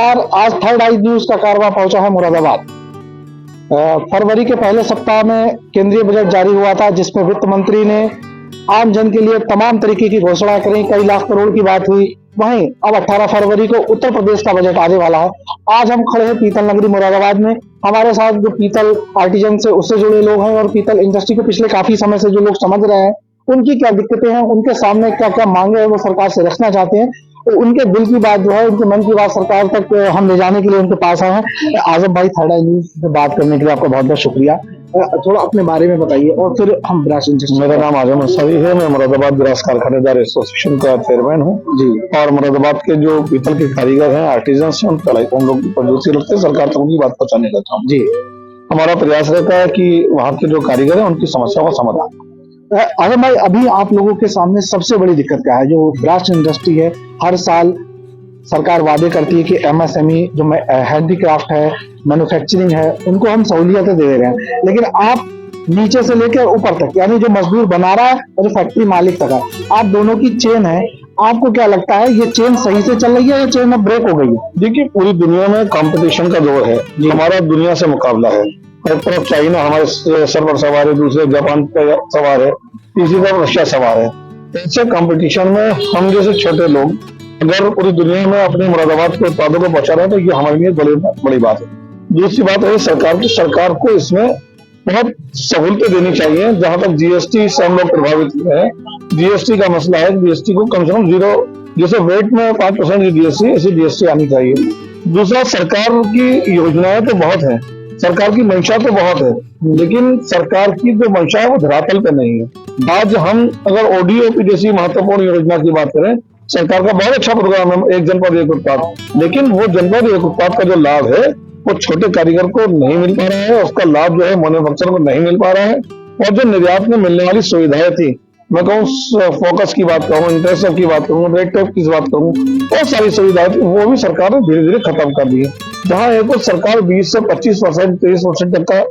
नमस्कार। आज थर्ड आई न्यूज का कारवां पहुंचा है मुरादाबाद। फरवरी के पहले सप्ताह में केंद्रीय बजट जारी हुआ था, जिसमें वित्त मंत्री ने आम जन के लिए तमाम तरीके की घोषणा करी। कई लाख करोड़ की बात हुई। वहीं अब 18 फरवरी को उत्तर प्रदेश का बजट आने वाला है। आज हम खड़े हैं पीतल नगरी मुरादाबाद में। हमारे साथ जो पीतल आर्टिजन से उससे जुड़े लोग हैं और पीतल इंडस्ट्री को पिछले काफी समय से जो लोग समझ रहे हैं, उनकी क्या दिक्कतें हैं, उनके सामने क्या क्या मांगे हैं, वो सरकार से रखना चाहते हैं। तो उनके दिल की बात जो है, उनके मन की बात सरकार तक हम ले जाने के लिए उनके पास आए हैं। आजम भाई, थर्ड आई न्यूज से बात करने के लिए आपका बहुत बहुत शुक्रिया। थोड़ा अपने बारे में बताइए और फिर हम ब्रास इंडस्ट्री। मेरा नाम आजम अंसारी है। मैं मुरादाबाद ब्रास कारखानेदार एसोसिएशन का चेयरमैन हूँ जी। और मुरादाबाद के जो पीतल के कारीगर हैं, आर्टिजन्स हैं, उन लोग की प्रदूषण रखते हैं, सरकार तक उनकी बात पहुंचाने का काम जी। हमारा प्रयास रहता है कि वहाँ के जो कारीगर हैं उनकी समस्याओं का समाधान। आजम भाई, अभी आप लोगों के सामने सबसे बड़ी दिक्कत क्या है? जो ब्रास इंडस्ट्री है, हर साल सरकार वादे करती है कि एमएसएमई जो हैंडीक्राफ्ट है, मैन्युफैक्चरिंग है, उनको हम सहूलियतें दे रहे हैं, लेकिन आप नीचे से लेकर ऊपर तक, यानी जो मजदूर बना रहा है और जो फैक्ट्री मालिक तक है, आप दोनों की चेन है। आपको क्या लगता है, ये चेन सही से चल रही है या चेन अब ब्रेक हो गई है? देखिए, पूरी दुनिया में कंपटीशन का दौर है। हमारा दुनिया से मुकाबला है। एक तरफ चाइना हमारे सर पर सवार है, दूसरे जापान पर सवार है, तीसरी तरफ रशिया सवार है। ऐसे कंपटीशन में हम जैसे छोटे लोग अगर पूरी दुनिया में अपने मुरादाबाद के उत्पादों को पहुंचा रहे हैं तो ये हमारे लिए बड़ी बात है। दूसरी बात है सरकार को इसमें बहुत सहूलतें देनी चाहिए। जहां तक जीएसटी से हम लोग प्रभावित हुए हैं, जीएसटी का मसला है। जीएसटी को कम से कम 0, जैसे वेट में 5% की जीएसटी, ऐसी जीएसटी आनी चाहिए। दूसरा, सरकार की योजनाएं तो बहुत है, सरकार की मंशा तो बहुत है, लेकिन सरकार की जो मंशा है वो धरातल पे नहीं है। आज हम अगर ओडीओपी जैसी महत्वपूर्ण योजना की बात करें, सरकार का बहुत अच्छा प्रोग्राम है, एक जनपद एक उत्पाद, लेकिन वो जनपद एक उत्पाद का जो लाभ है वो छोटे कारीगर को नहीं मिल पा रहा है। उसका लाभ जो है मैन्युफैक्चरर को नहीं मिल पा रहा है। और जो निर्यात में मिलने वाली सुविधाएं थी, मैं कहूँ फोकस की बात करूँ, इंटरेस्ट की बात करूँ, रेट टेप की बात करूँ, बहुत सारी सुविधाएं थी, वो भी सरकार ने धीरे धीरे खत्म कर दी है। जहाँ एक और सरकार 20 से 25%, 23% तक का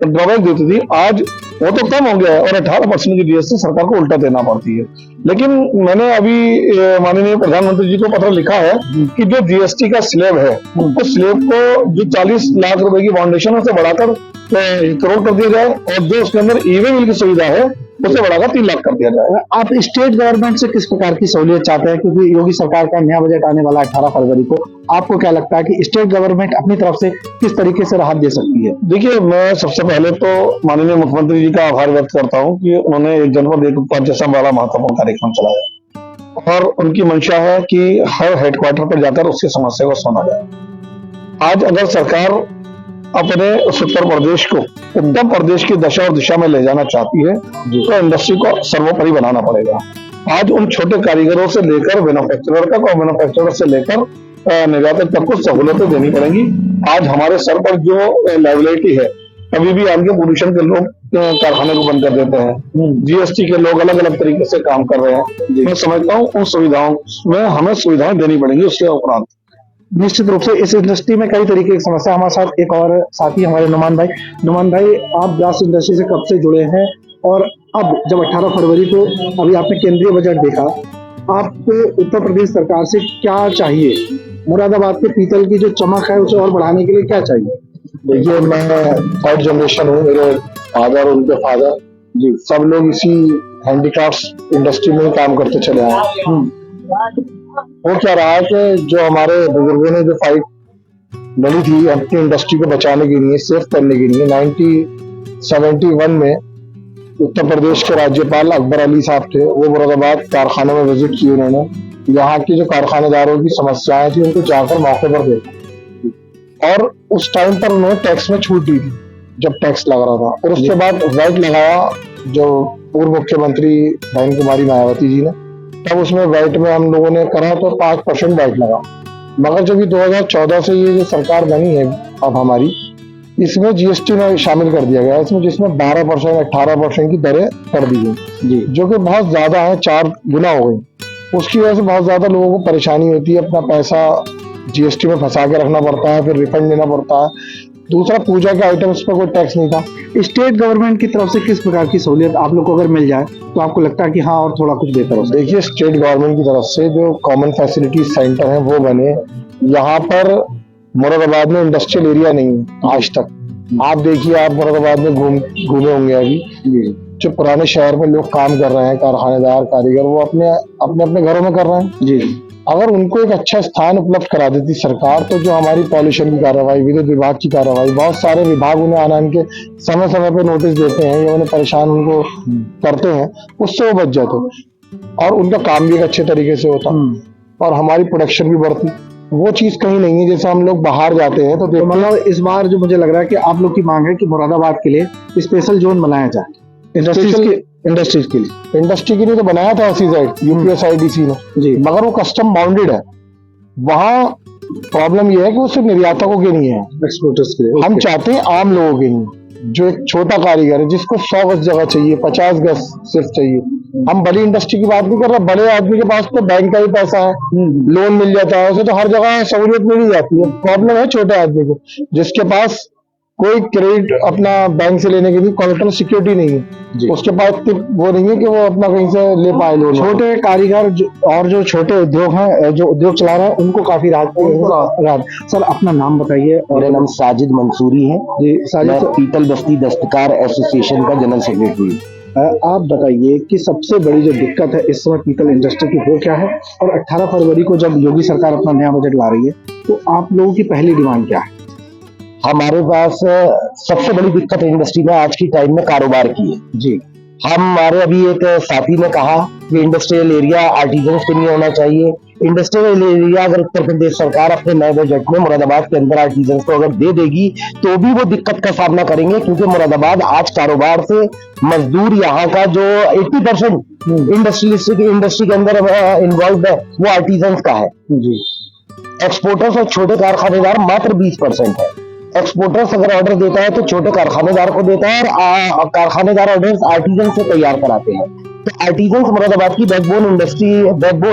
ड्रॉबैक देती थी, आज वो तो कम हो गया है और 18% की जीएसटी सरकार को उल्टा देना पड़ती है। लेकिन मैंने अभी माननीय प्रधानमंत्री जी को पत्र लिखा है कि जो जीएसटी का स्लैब है, उस स्लैब को जो 40 लाख रुपए की फाउंडेशन उसे बढ़ाकर 1 करोड़ कर दिया जाए और जो उसके अंदर ईवे बिल की सुविधा है उसे बढ़ाकर 3 लाख कर दिया जाए। आप स्टेट गवर्नमेंट से किस प्रकार की सहूलियत चाहते हैं? क्योंकि योगी सरकार का नया बजट आने वाला है 18 फरवरी को। आपको क्या लगता है कि स्टेट गवर्नमेंट अपनी तरफ से किस तरीके से राहत दे सकती है? देखिए, मैं सबसे पहले तो माननीय मुख्यमंत्री जी का आभार व्यक्त करता हूँ कि उन्होंने एक जनपद एक उत्पाद जैसा बड़ा महत्वपूर्ण कार्यक्रम चलाया और उनकी मंशा है कि हर हेडक्वार्टर पर जाकर उसकी समस्या को सुना जाए। आज अगर सरकार अपने उस उत्तर प्रदेश की दशा और दिशा में ले जाना चाहती है तो इंडस्ट्री को सर्वोपरि बनाना पड़ेगा। आज उन छोटे कारीगरों से लेकर मैन्युफैक्चरर तक और मैन्युफैक्चरर से लेकर निर्यातक तक को सहूलतें देनी पड़ेंगी। आज हमारे सर पर जो लायबिलिटी है, कभी भी आगे पोल्यूशन के लोग कारखाने को बंद कर देते हैं, जीएसटी के लोग अलग अलग तरीके से काम कर रहे हैं। मैं समझता हूँ उन सुविधाओं में हमें सुविधाएं देनी पड़ेंगी। उसके उपरांत निश्चित रूप से इस इंडस्ट्री में कई तरीके की समस्या। हमारे साथ एक और साथी हमारे नुमान भाई, आप ब्रास इंडस्ट्री से कब से जुड़े हैं? और अब जब 18 फरवरी को अभी आपने केंद्रीय बजट देखा, आपको उत्तर प्रदेश सरकार से क्या चाहिए? मुरादाबाद के पीतल की जो चमक है उसे और बढ़ाने के लिए क्या चाहिए? देखिए, मैं 3rd जनरेशन हूँ। मेरे फादर, उनके फादर जी, सब लोग इसी हैंडीक्राफ्ट इंडस्ट्री में काम करते चले आए। वो क्या रहा है कि जो हमारे बुजुर्गों ने जो फाइट लड़ी थी अपनी इंडस्ट्री को बचाने के लिए, सेफ करने के लिए, 1971 में उत्तर प्रदेश के राज्यपाल अकबर अली साहब थे। वो मुरादाबाद कारखाने में विजिट की उन्होंने। यहाँ की जो कारखानेदारों की समस्याएं थी उनको जाकर मौके पर देखा और उस टाइम पर उन्होंने टैक्स में छूट दी थी जब टैक्स लग रहा था। और उसके बाद वैट लगाया जो पूर्व मुख्यमंत्री बहन कुमारी मायावती जी ने, तब उसमें वैट में हम लोगों ने करा तो 5% वैट लगा। मगर जब ये 2014 से ये जो सरकार बनी है अब हमारी, इसमें जीएसटी में शामिल कर दिया गया, इसमें जिसमें 12%, 18% की दरें कर दी गई जी, जो कि बहुत ज्यादा है, 4 गुना हो गई। उसकी वजह से बहुत ज्यादा लोगों को परेशानी होती है। अपना पैसा जीएसटी में फंसा के रखना पड़ता है, फिर रिफंड देना पड़ता है। दूसरा, पूजा के आइटम्स पर कोई टैक्स नहीं था। स्टेट गवर्नमेंट की तरफ से किस प्रकार की सहूलियत आप लोग को अगर मिल जाए तो आपको लगता है कि हाँ और थोड़ा कुछ बेहतर हो? देखिए, स्टेट गवर्नमेंट की तरफ से जो कॉमन फैसिलिटी सेंटर है वो बने। यहाँ पर मुरादाबाद में इंडस्ट्रियल एरिया नहीं है आज तक। आप देखिए, आप मुरादाबाद में घूमे होंगे अभी, जो पुराने शहर में लोग काम कर रहे हैं, कारखानेदार कारीगर, वो अपने अपने घरों में कर रहे हैं जी। अगर उनको एक अच्छा स्थान उपलब्ध करा देती सरकार, तो जो हमारी पॉल्यूशन की कार्रवाई, विद्युत विभाग की कार्रवाई, बहुत सारे विभाग उन्हें आन के समय समय पे नोटिस देते हैं या उन्हें परेशान उनको करते हैं, उससे वो बच जाते और उनका काम भी एक अच्छे तरीके से होता और हमारी प्रोडक्शन भी बढ़ती। वो चीज कहीं नहीं है। जैसे हम लोग बाहर जाते हैं तो मतलब इस बार जो मुझे लग रहा है कि आप लोग की मांग है कि मुरादाबाद के लिए स्पेशल जोन बनाया जाए इंडस्ट्रीज के लिए। इंडस्ट्री के लिए तो बनाया था SEZ UPSIDC ने जी, मगर वो कस्टम बाउंडेड है। वहाँ प्रॉब्लम ये है कि वो सिर्फ निर्यातकों के नहीं है, एक्सपोर्टर्स के लिए। हम चाहते हैं आम लोगों के लिए, जो एक छोटा कारीगर है जिसको 100 गज जगह चाहिए, 50 गज सिर्फ चाहिए। हम बड़ी इंडस्ट्री की बात नहीं कर रहे, बड़े आदमी के पास तो बैंक का ही पैसा है, लोन मिल जाता है, उसे तो हर जगह सहूलियत मिल जाती है। प्रॉब्लम है छोटे आदमी को, जिसके पास कोई क्रेडिट अपना बैंक से लेने के लिए कोलेटरल सिक्योरिटी नहीं है, उसके पास वो नहीं है कि वो अपना कहीं से ले पाए लोन। छोटे कारीगर और जो छोटे उद्योग हैं, जो उद्योग चला रहे हैं, उनको काफी राहत। सर अपना नाम बताइए। मेरा नाम साजिद मंसूरी है जी। साजिद, पीतल बस्ती दस्तकार एसोसिएशन का जनरल सेक्रेटरी। आप बताइए कि सबसे बड़ी जो दिक्कत है इस समय पीतल इंडस्ट्री की वो क्या है, और 18 फरवरी को जब योगी सरकार अपना नया बजट ला रही है तो आप लोगों की पहली डिमांड क्या है? हमारे पास सबसे बड़ी दिक्कत इंडस्ट्री में आज की टाइम में कारोबार की है जी। हमारे अभी एक साथी ने कहा कि इंडस्ट्रियल एरिया आर्टिजन के लिए होना चाहिए। इंडस्ट्रियल एरिया अगर उत्तर प्रदेश सरकार अपने नए बजट में मुरादाबाद के अंदर आर्टिजन को अगर दे देगी तो भी वो दिक्कत का सामना करेंगे, क्योंकि मुरादाबाद आज कारोबार से मजदूर यहाँ का जो 80% इंडस्ट्री के अंदर इन्वॉल्व है वो आर्टिजन का है जी। एक्सपोर्टर्स और छोटे कारखानेदार मात्र 20% है। एक्सपोर्टर्स अगर ऑर्डर देता है तो छोटे कारखानेदार को देता है और कारखानेदार ऑर्डर आर्टिजन से तैयार कराते हैं। तो आर्टिजन मुरादाबाद की बैकबोन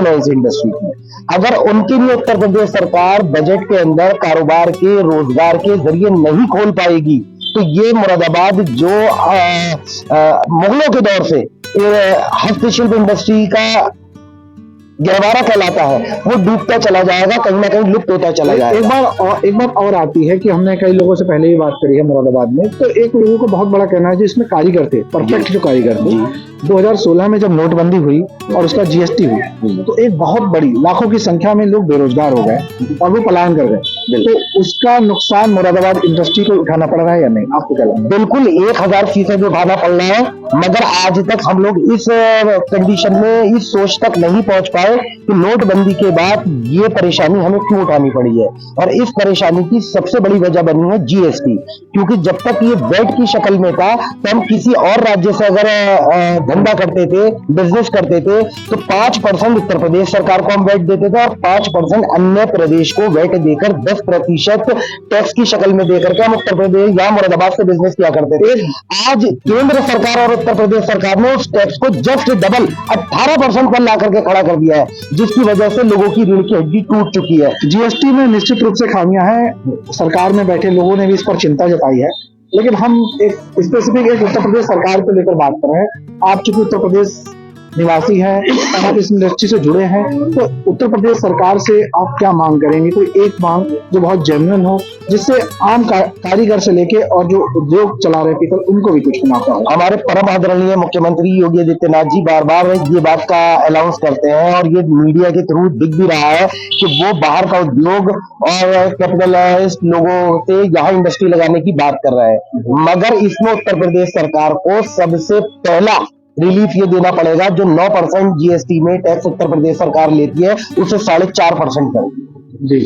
है इस इंडस्ट्री की। अगर उनके लिए उत्तर प्रदेश सरकार बजट के अंदर कारोबार के रोजगार के जरिए नहीं खोल पाएगी तो ये मुरादाबाद जो मुगलों के दौर से हस्तशिल्प इंडस्ट्री का गहवारा कहलाता है वो डूबता चला जाएगा, कहीं ना कहीं लुप्त होता चला जाएगा। एक बात और आती है कि हमने कई लोगों से पहले ही बात करी है मुरादाबाद में, तो एक लोगों को बहुत बड़ा कहना है जो इसमें कारीगर थे, परफेक्ट जो कारीगर थे, 2016 में जब नोटबंदी हुई और उसका GST हुई तो एक बहुत बड़ी लाखों की संख्या में लोग बेरोजगार हो गए और वो पलायन कर गए। तो उसका नुकसान मुरादाबाद इंडस्ट्री को उठाना पड़ रहा है या नहीं, आपको क्या लगता है? बिल्कुल 1000% उठाना पड़ रहा है, मगर आज तक हम लोग इस कंडीशन में इस सोच तक नहीं पहुंच पाए कि नोटबंदी के बाद ये परेशानी हमें क्यों उठानी पड़ी है। और इस परेशानी की सबसे बड़ी वजह बनी है GST, क्योंकि जब तक ये वैट की शक्ल में था तो हम किसी और राज्य से अगर धंधा करते थे, बिजनेस करते थे, तो 5% उत्तर प्रदेश सरकार को हम वैट देते थे और 5% अन्य प्रदेश को वैट देकर 10% टैक्स की शक्ल में देकर के हम उत्तर प्रदेश या मुरादाबाद से बिजनेस किया करते थे। आज केंद्र सरकार और उत्तर प्रदेश सरकार ने उस टैक्स को जस्ट डबल 18% पर ला करके खड़ा कर दिया है, जिसकी वजह से लोगों की रीढ़ की हड्डी टूट चुकी है। GST में निश्चित रूप से खामियां हैं, सरकार में बैठे लोगों ने भी इस पर चिंता जताई है, लेकिन हम एक स्पेसिफिक एक उत्तर प्रदेश सरकार को लेकर बात कर रहे हैं। आप चूंकि उत्तर प्रदेश निवासी हैं, आप इस इंडस्ट्री से जुड़े हैं, तो उत्तर प्रदेश सरकार से आप क्या मांग करेंगे? कोई एक मांग जो बहुत जेन्युइन हो, जिससे आम कारीगर से लेके और जो उद्योग चला रहे पीपल उनको भी कुछ मुनाफा हो। हमारे परम आदरणीय मुख्यमंत्री योगी आदित्यनाथ जी बार बार ये बात का अनाउंस करते हैं और ये मीडिया के थ्रू दिख भी रहा है कि वो बाहर का उद्योग और कैपिटलिस्ट लोगों से यहाँ इंडस्ट्री लगाने की बात कर रहे हैं, मगर इसमें उत्तर प्रदेश सरकार को सबसे पहला रिलीफ ये देना पड़ेगा जो 9% GST में टैक्स उत्तर प्रदेश सरकार लेती है उसे 4.5% कर जी।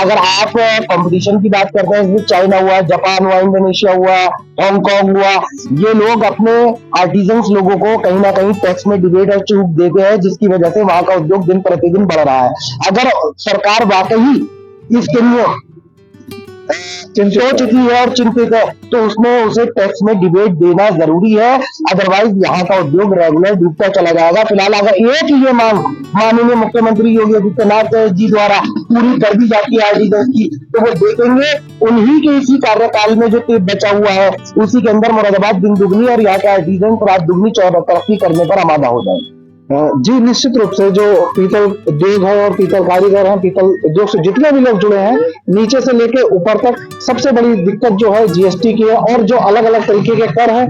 अगर आप कंपटीशन की बात करते हैं, इसमें चाइना हुआ, जापान हुआ, इंडोनेशिया हुआ, हांगकांग हुआ, ये लोग अपने आर्टिजन्स लोगों को कहीं ना कहीं टैक्स में डिबेट और छूट देते हैं, जिसकी वजह से वहां का उद्योग दिन प्रतिदिन बढ़ रहा है। अगर सरकार वाकई इसके लिए सोच चुकी है और चिंतित है तो उसमें उसे टैक्स में डिबेट देना जरूरी है, अदरवाइज यहाँ का उद्योग रेगुलर डूबता चला जाएगा। फिलहाल अगर एक ही ये मांग माननीय मुख्यमंत्री योगी आदित्यनाथ जी द्वारा पूरी कर दी जाती है आर्टिजन की, तो वो देखेंगे उन्हीं के इसी कार्यकाल में जो बचा हुआ है उसी के अंदर मुरादाबाद दिन दुगनी और यहाँ के आर्टिजन रात दुगनी तरक्की करने पर आमादा हो जाए। जी निश्चित रूप से जो पीतल उद्योग है और पीतल कारीगर हैं, पीतल उद्योग से जितने भी लोग जुड़े हैं, नीचे से लेके ऊपर तक सबसे बड़ी दिक्कत जो है जीएसटी की है और जो अलग अलग तरीके के कर है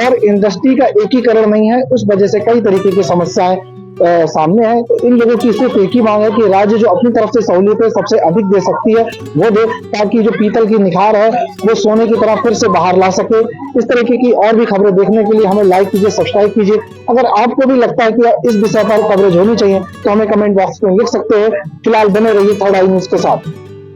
और इंडस्ट्री का एकीकरण नहीं है, उस वजह से कई तरीके की समस्याएं सामने है। तो इन लोगों की सिर्फ एक ही मांग है कि राज्य जो अपनी तरफ से सहूलियतें सबसे अधिक दे सकती है वो दे, ताकि जो पीतल की निखार है वो सोने की तरह फिर से बाहर ला सके। इस तरीके की और भी खबरें देखने के लिए हमें लाइक कीजिए, सब्सक्राइब कीजिए। अगर आपको भी लगता है कि इस विषय पर कवरेज होनी चाहिए तो हमें कमेंट बॉक्स में लिख सकते हैं। फिलहाल बने रहिए थर्ड आई न्यूज के साथ।